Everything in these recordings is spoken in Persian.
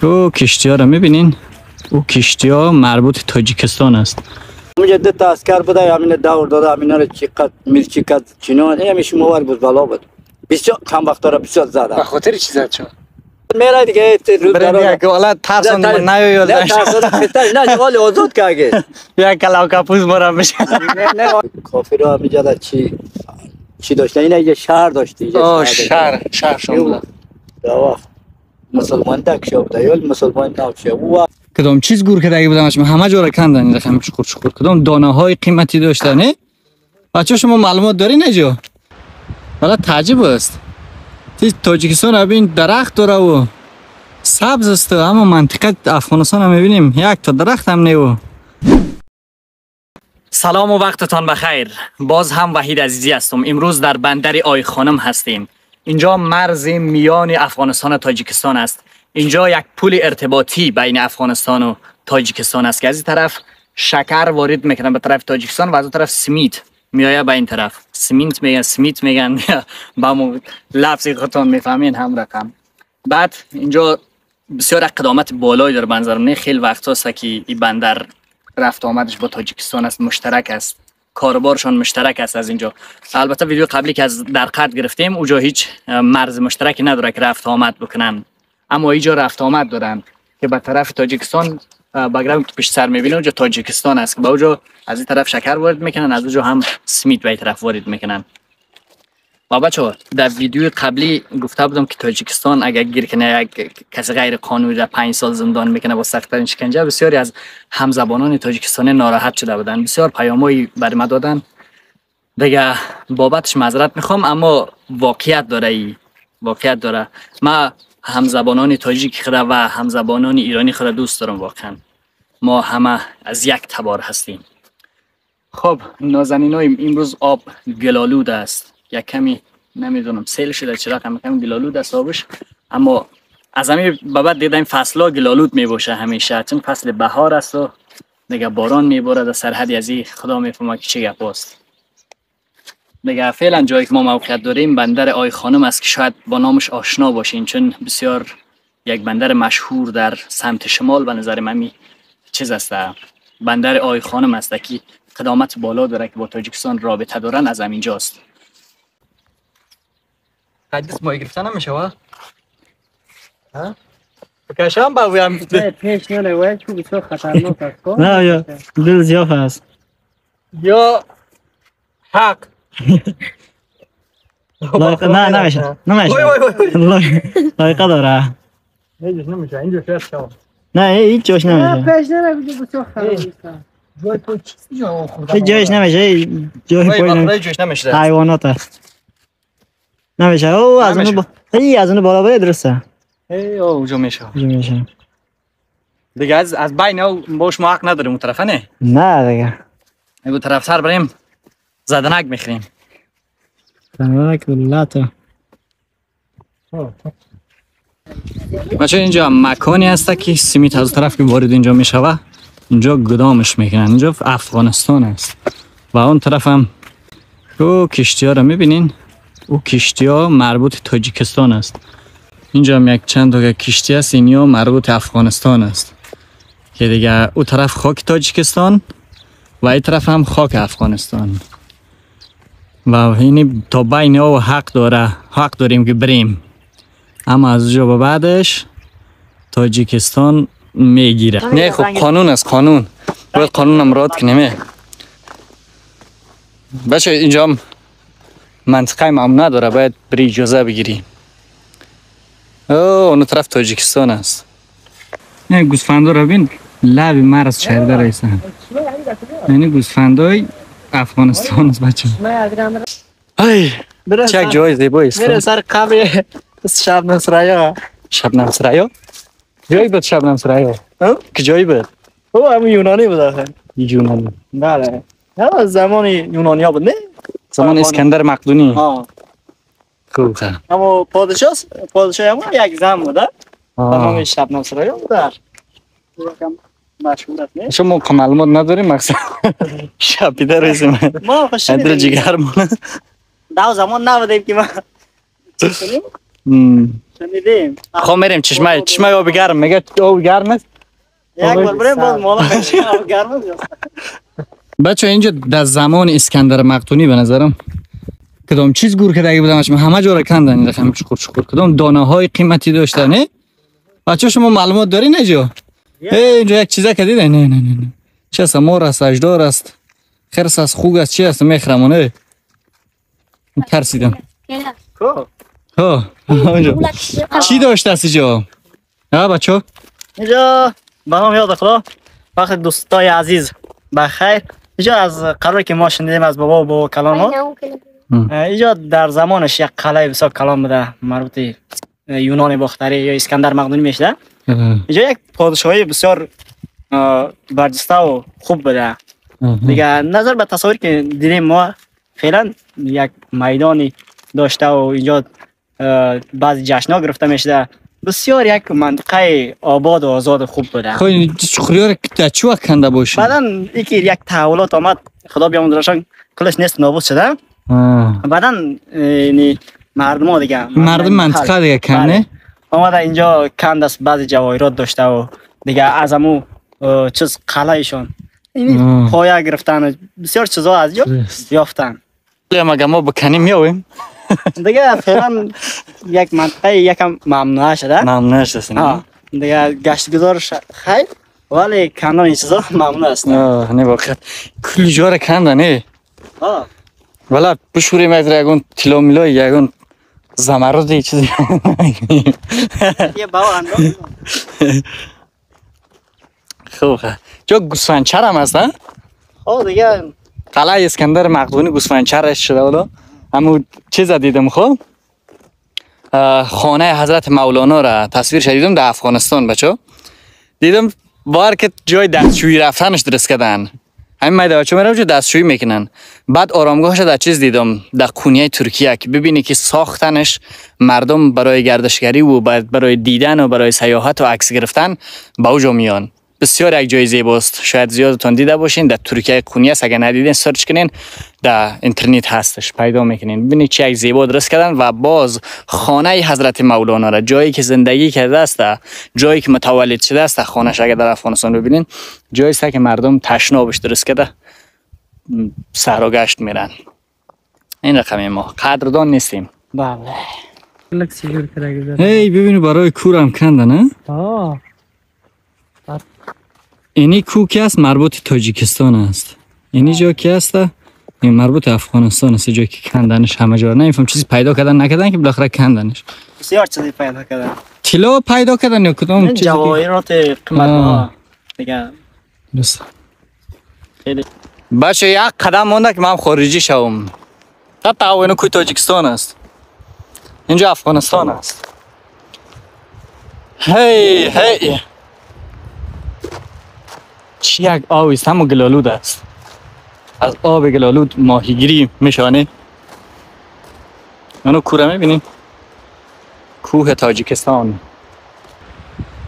او کشتی ها را میبینین؟ او کشتی ها مربوط تاجیکستان است. اونجا دو تا اسکر بوده، همین دور داده، همین رو چیکت میرچی کت چینان، این همیشه موار بود بالا بود. بسیار کم وقت را بسیار زده. به خاطر چی زد شما؟ میره دیگه روز برای یک والا ترسان من نیاید. نه ترسان خطر نه جوال آزاد که اگه. یک کلاو کپوز مرا میشه. کافی رو میجاده چی داشته؟ این یه شهر داشتی. آه شهر شما. دوا مسلمان تک شو بوده یا مسلمان نباشه. او کدام چیز گور کردگی بودمش همه جا را کندن این رقم چخور کدام دانه های قیمتی داشته نه؟ بچه شما معلومات داری نجا؟ والا تعجب است. تاجیکستان ابین درخت داره و سبز است اما منطقه افغانستان هم میبینیم یک تا درخت هم نیو. سلام و وقتتان بخیر. باز هم وحید عزیزی هستم. امروز در بندر آی خانم هستیم. اینجا مرز میان افغانستان و تاجیکستان است. اینجا یک پل ارتباطی بین افغانستان و تاجیکستان است که از این طرف شکر وارد میکنن به طرف تاجیکستان و از اون طرف سمیت میایه به این طرف. سمیت میگن با مو لفظ خودتون میفهمین هم رقم. بعد اینجا بسیار اقدامات بالایی در بنظرم خیلی وقت هست که این بندر رفت آمدش با تاجیکستان است، مشترک است، کاربارشان مشترک است. از اینجا البته ویدیو قبلی که از در قطر گرفتیم اونجا هیچ مرز مشترکی نداره که رفت آمد بکنن، اما اینجا رفت آمد دارن که به طرف تاجیکستان بگرام که پیش سر میبینه اونجا تاجیکستان است که با اونجا از این طرف شکر وارد میکنن، از اونجا هم سمیت به این طرف وارد میکنن. و بچه‌ها در ویدیو قبلی گفته بودم که تاجیکستان اگر گیر کنه یک کسی غیر قانونی را 5 سال زندان میکنه با سخت‌ترین شکنجه. بسیاری از همزبانان تاجیکستانی ناراحت شده بودن، بسیار پیامایی بر ما دادن. دیگه بابتش معذرت میخوام، اما واقعیت داره. ما همزبانان تاجیک خود و همزبانان ایرانی خود دوست دارم. واقعا ما همه از یک تبار هستیم. خب نازنینایم، امروز آب گلالود است، یک کمی نمیدونم سیل شده چرا کمی گلالود است آبش، اما از همین بعد دیدم فصل‌ها گلالود میباشه همیشه، چون فصل بهار است و دیگه باران میباره در سرحدی از این خدا میفهمه که چه گپ است. دیگه فعلا جایی که ما موقعیت داریم بندر آی خانم است که شاید با نامش آشنا باشین، چون بسیار یک بندر مشهور در سمت شمال به نظر من چیز است، بندر آی خانم است که قدامت بالا داره که با تاجیکستان رابطه دارن، از همینجاست. حدیث ما گرفتن نمیشه ها؟ بکشم باویم پیش نره چون بسیار خطرناک است. نه یا دل زیاف است یا حق نه نمیشه لایقه داره. نمیشه اینجا شاید شو نه هیچ جاش نمیشه. پیش نره بسیار خراب است. جای تو چیزی خدا هیچ جایش نمیشه، جای پایین جوش نمیشه. حیوانات است نمیشه. او از اون بالا بره درسته. او اونجا میشه دیگه از بین او باش ما حق نداریم اون طرفه نه دیگه اون طرف سر بریم زدنک میخریم. زدنک لاتا. بچه اینجا مکانی هست که سمیت از طرف که وارد اینجا میشوه اینجا گدامش میکنن. اینجا افغانستان است و اون طرف هم او کشتی ها را میبینین. او کشتی ها مربوط تاجیکستان است. اینجا هم یک چند تا کشتی است، اینیا مربوط افغانستان است که دیگه او طرف خاک تاجیکستان و این طرف هم خاک افغانستان و این تا بین او حق داریم که بریم، اما از اونجا به بعدش تاجیکستان میگیره. نه خب قانون است، قانون باید قانون هم رعایت کنیم. بچه اینجا هم منطقه ممنوع نداره، باید بری اجازه بگیری. اون طرف تاجیکستان است. نه گوسفندا رو ببین لب مرز چرده رایسن، یعنی گوسفندای افغانستان است بچه. ای چه جای زیبایی است. میره سر قبر شبنم سرایا جایی بود. شبنم سرایا که جایی بود؟ او همون یونانی بود آخه. یونانی؟ بله نه زمان یونانی ها بود، نه زمان اسکندر مقدونی. خوب اما پادشاه هم یک زن بوده به نام شبنم سرایا بوده. یکم مشهور است. نه شما معلومات نداریم مقصد شبیده رسیم ما خوشی ادر جگر مونه دو زمان نبودیم که ما چیز کنیم. شنیدیم خب میریم چشمه آب گرم. میگه آب گرم است. یک بار بریم باز مالا میشه آب گرم است. بچه اینجا در زمان اسکندر مقدونی به نظرم کدام چیز گور کرده بودمش، همه جا را کندن رقم چخور کدام دانه های قیمتی داشته. نه بچه شما معلومات دارین اینجا؟ اینجا یک چیزا که دیدین؟ نه چه است؟ مار است، اژدها است، خرس است، خوگ است، چی است؟ میخرمونه ترسیدم. ها اونجا چی داشته است اینجا؟ ها بچه اینجا به نام یاد خدا وقت دوستای عزیز بخیر. اینجا از قراری که ما شنیدیم از بابا کلام ها، اینجا در زمانش یک قلعه بسیار کلام بوده مربوط یونان باختری یا اسکندر مقدونی میشه. اینجا یک پادشاهی بسیار برجسته و خوب بوده دیگه. نظر به تصاویر که دیدیم ما فعلا یک میدانی داشته و اینجا بعضی جشن‌ها گرفته میشه. بسیار یک منطقه آباد و آزاد خوب بوده. خب این چخوری‌ها در چی وقت کنده باشه؟ بعدن یک تحولات آمد، خدا بیامرزشان کلش نیست نابود شده. بعدن مردم ها دیگه مردم منطقه دیگه کنه آمده اینجا کند است، بعضی جواهرات داشته و دیگه از همون چیز قلعهشان پایه گرفتن، بسیار چیزا از اینجا یافتن. مگه ما بکنیم میاویم دیگه فعلا یک منطقه یکم ممنوعه شده. ممنوعه شده دیگه گشت گذارش خیر ولی کندن این چیزا ممنوع است. نه واقعا کلی جا را کندن. نه ولی بشوریم از یگون تیلا میلا یگون زمرد چیزی یه باو انداز. خوب جا گوسفندچر هم هست نه؟ خب دیگه قلعه اسکندر مقدونی گوسفندچرش شده. ولی همون چیز دیدم خب خانه حضرت مولانا را تصویر شدیدم در افغانستان. بچه دیدم بار که جای دستشویی رفتنش درست کردن. همین میده بچه میرم جو دستشویی میکنن. بعد آرامگاهش در چیز دیدم در کونیه ترکیه که ببینی که ساختنش مردم برای گردشگری و برای دیدن و برای سیاحت و عکس گرفتن به اوجا میان. بسیار یک جای زیباست. شاید زیادتون دیده باشین. در ترکیه کونیه است، اگر ندیدین سرچ کنین در اینترنت هستش پیدا میکنین. ببینید چه یک زیبا درست کردن. و باز خانه حضرت مولانا را، جایی که زندگی کرده است، جایی که متولد شده است، خانه‌اش اگر در افغانستان ببینین جایی است که مردم تشنابش درست کرده صحرا گشت میرن. این رقم ما قدردان نیستیم. بله هی ببینید برای کورم کندن. نه اینی کو که است مربوط تاجیکستان است. اینی جا که است این مربوط افغانستان است. جایی که کندنش همه جا نمیفهم چیزی پیدا کردن نکردن که بالاخره کندنش. بسیار چیزی پیدا کردن. طلا پیدا کردن یا کدام چیزی؟ جواهرات قیمت‌ها دیگه. درست. بچه یک قدم مونده که من خارجی شوم. قطعا اینو کوی تاجیکستان است. اینجا افغانستان است. هی چی یک آبی است، همون گلالود است. از آب گلالود ماهیگیری میشانه. منو کوره میبینیم کوه تاجیکستان.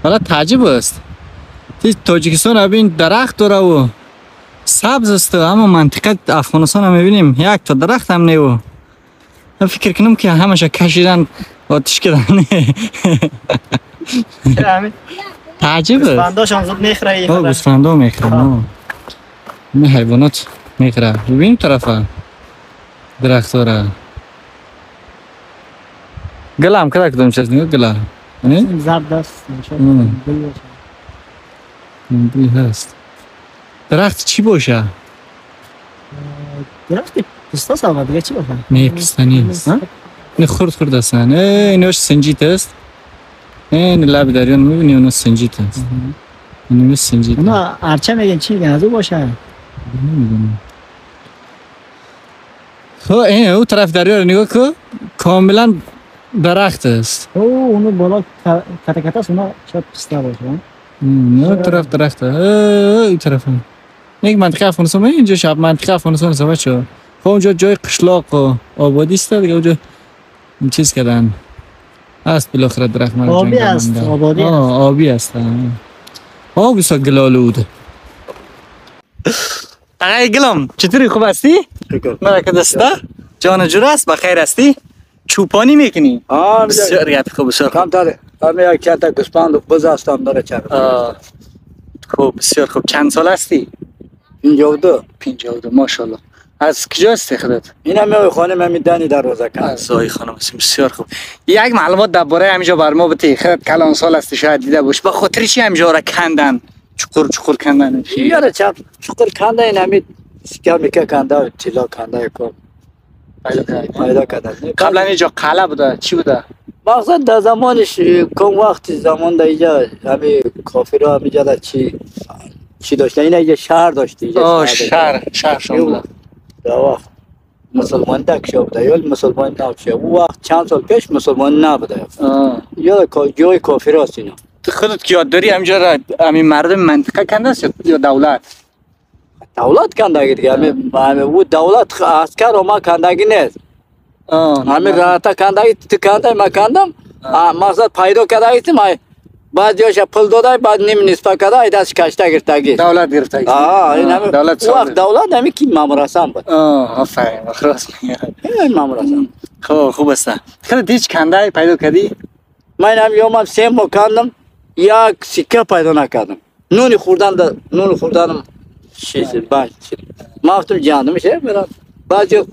حالا تعجب است تاجیکستان ابین درخت داره و سبز است، اما منطقه افغانستان هم میبینیم یک تا درخت هم نه. و فکر کنم که همش کشیدن آتش کردن. تعجب است. گوسفنداشون زود میخره. گوسفندا میخره. نه حیوانات میخره. ببین طرفه درخت داره. گله هم کده کدام چیز نیست گله. زرد است. بوی هست. درخت چی باشه؟ درخت پسته است دیگه چی باشه؟ نه پسته نیست. نه خرد هستن. ایناش سنجیت است. این لب دریان میبینی اونو سنجیت است. اینو سنجیت. اونا ارچه میگن چی میگن از او باشه؟ نمیدونم. خب این او طرف دریا رو نگاه کن کاملا درخت است. اونو بالا کتکت است، اونا شاید پسته باشه. نه طرف درخت این طرف یک منطقه افغانستان. اینجا شب منطقه افغانستان است بچه. خب اونجا جای قشلاق و آبادی است دیگه. اونجا این چیز کردن است بالاخره درخت من آبی است. آبادی است. آبی است. آب است گلالود. آقای گلم چطوری خوب هستی؟ مرکه دسته؟ جان جور است؟ بخیر هستی؟ چوپانی میکنی؟ بسیار گپ خوب بسیار خوب. کم تره همه یک چند تا گوسفند و بز هستم داره چند خوب بسیار خوب. چند سال هستی؟ 52 ماشاءالله. از کجا هستی خودت؟ این هم خانم همین دانی در روزکان از زای خانم هستی. بسیار خوب. یک معلومات درباره همینجا بر ما بده. خودت کلان سال هستی شاید دیده باش. با خاطر چی همینجا را کندن؟ چقور کندن؟ یاره چپ چقور کنده این همین سکر میکه کنده و طلا کنده کن پیدا کردن. قبلا اینجا قلعه بوده چی بوده؟ مقصد در زمانش کم وقت زمان در اینجا همین کافرها همینجا در چی داشتن؟ این اینجا شهر داشته. شهر شما بوده. در وقت مسلمان دک بوده یا مسلمان نبوده. او وقت چند سال پیش مسلمان نبوده. یا جای کافر هست اینا. تو خودت که یاد داری همینجا را همین مردم منطقه کنده است یا دولت؟ دولت کندگی دیگه. همین او دولت عسکر و ما کندگی نیست. همین راحتا کندگی تو کنده ما کندم. مقصد پیدا کردگی ما بعد جاش پول داده بعد نیم نصف کرده دست کشته گرفتگی. دولت گرفتگی. این همین وقت دولت همین کی ماموراسان بود. آفرین راست میگی. این ماموراسان. خوب است. خودت هیچ کنده پیدا کردی؟ من هم یوم 3 ماه کندم یک سکه پیدا نکردم. نون خوردن چیز باش. ما گفتم جان میشه برام. بعد جو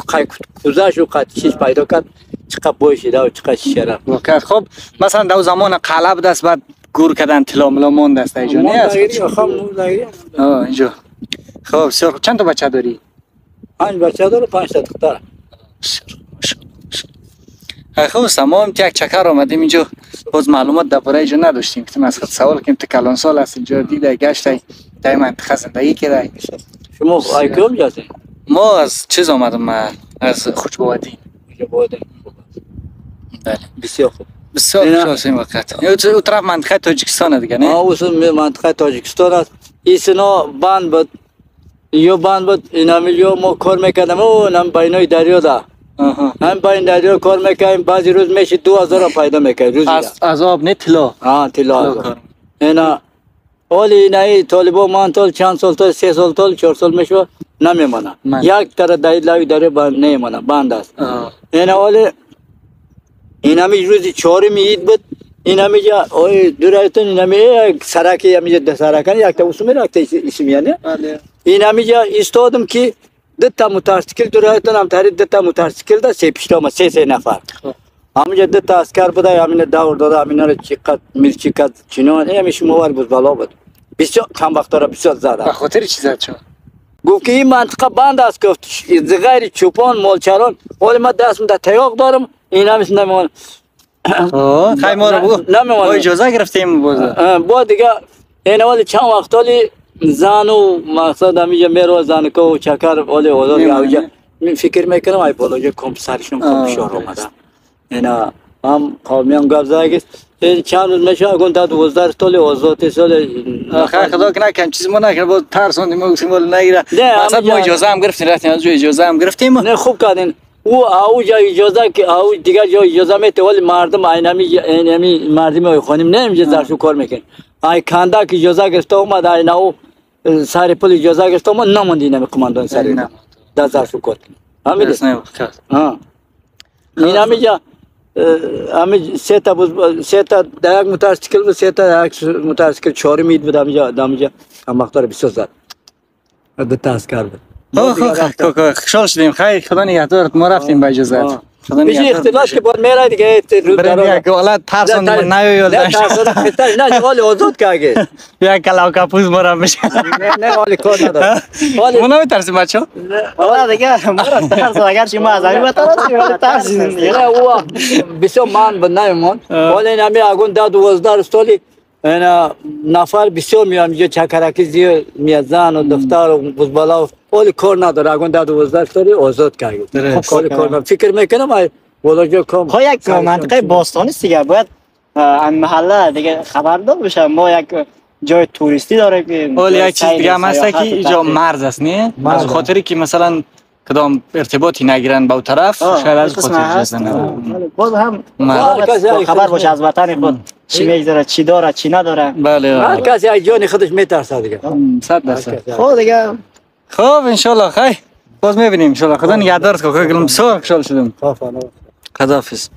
کوزاش و چیز پیدا کرد. چقدر بوشیده و چقدر شرف. وقت خب مثلا دو زمان قلب دست بعد گور کردن طلا ملا ماند است اینجا نه است. اینجا. خب بسیار چند تا بچه داری؟ 5 بچه داره 5 تا دختر. خب ما هم یک چکر آمدیم اینجا باز معلومات درباره اینجا نداشتیم که از خود سوال کنیم تو کلان سال است اینجا دیده گشته در منطقه زندگی کرده. شما از کجا هستین؟ ما از چیز آمدم از خوشبوادی. بله بسیار خوب. بسیار خوب است این وقت. او طرف منطقه تاجیکستان دیگه نه؟ اون منطقه تاجیکستان است. این سنا باند بود. این همه ما کار میکردم و هم بینای دریا ده. هم بین دریا کار میکنیم بعضی روز میشه 2000 پیدا میکنیم روزی. از آب نه طلا. طلا. اینا ولی نه طالبا من طول چند سال تا 3 سال تا 4 سال میشه نمیمونه. یک طرف دایلای دریا باند نمیمونه باند است. اینا ولی این همه روز 4 عید بود. این همه جا درایتون این همه سرکی همه جا سرکان یک تا اسم یک تا اسم یعنی. این همه جا استادم که دتا موتورسیکل درایتون هم تاری دتا موتورسیکل دا 3 نفر. همه جا دتا اسکر بوده همین داور داده همین را چیکات میرچیکات چینان همین شموار بود بالا بود. بسیار کم وقت را بسیار زده. به خاطر چی زد شو؟ گفت که این منطقه بند است گفت غیر چوپان مالچران ولی من دستم در تیاق دارم این همیشه نمیمونه. خیلی ما رو بگو ما اجازه گرفتیم با دیگه این ولی چند وقت ولی زن و مقصد همیشه میرو زن که و چکر ولی اوضاع فکر میکنم ای بالا جا کم سرشون کم فشار آمده. اینا هم قومیان گفت زاگست چند روز میشه اگه تا 12 سال 18 سال خدا کنه کم چیز ما نکنه با ترسوندیم ما گفتیم ولی نگیره مثلا ما اجازه هم گرفتیم رفتیم از اجازه هم گرفتیم نه خوب کردین او جا اجازه که او دیگه جا اجازه میته ولی مردم اینمی مردم خانم نمیشه درشو کار میکنه ای کنده که اجازه گرفته اومد اینا او سر پل اجازه گرفته اومد نموندی نمی کماندان سر درشو کار همین این همیجا همه 3 تا در یک موتورسیکل و 3 تا یک موتورسیکل 4 مید بود همیجا هم وقتا رو بسیار زد دتا اسکر بود. خوشحال شدیم خیلی خدا نگهدارت ما رفتیم به اجازت. میشه اختلاس که باید میره دیگه برای که ولاد ترسون نیویل نه ولی آزاد که اگه یک کلاو کپوز مرا میشه نه ولی کار نداره ما نمیترسیم بچه ولی دیگه ما را ترسون اگر چی ما از همین بترسیم ولی ترسیم نه او بسیار من بود نمیمون ولی نمی اگون 12 سالی نفر بسیار میام اینجا چکرکی زیاد میاد زن و دختر و بزبالا ولی کار نداره اگون 12 سالی آزاد کرد خب کار فکر میکنم ای والا جو کم خب یک منطقه باستانی است دیگه باید این محله دیگه خبردار بشه ما یک جای توریستی داره که ولی یک چیز دیگه هم هست که اینجا مرز است نه از خاطری که مثلا کدام ارتباطی نگیرن با اون طرف شاید از خاطر اجازه نداره باز هم خبر باشه از وطن خود چی میگذره چی داره چی نداره بله هر کسی از جان خودش میترسه دیگه 100% خب دیگه خب ان شاء الله خیر باز میبینیم ان شاء الله خدا نگهدارت که گلم بسیار خوشحال شدم خداحافظ.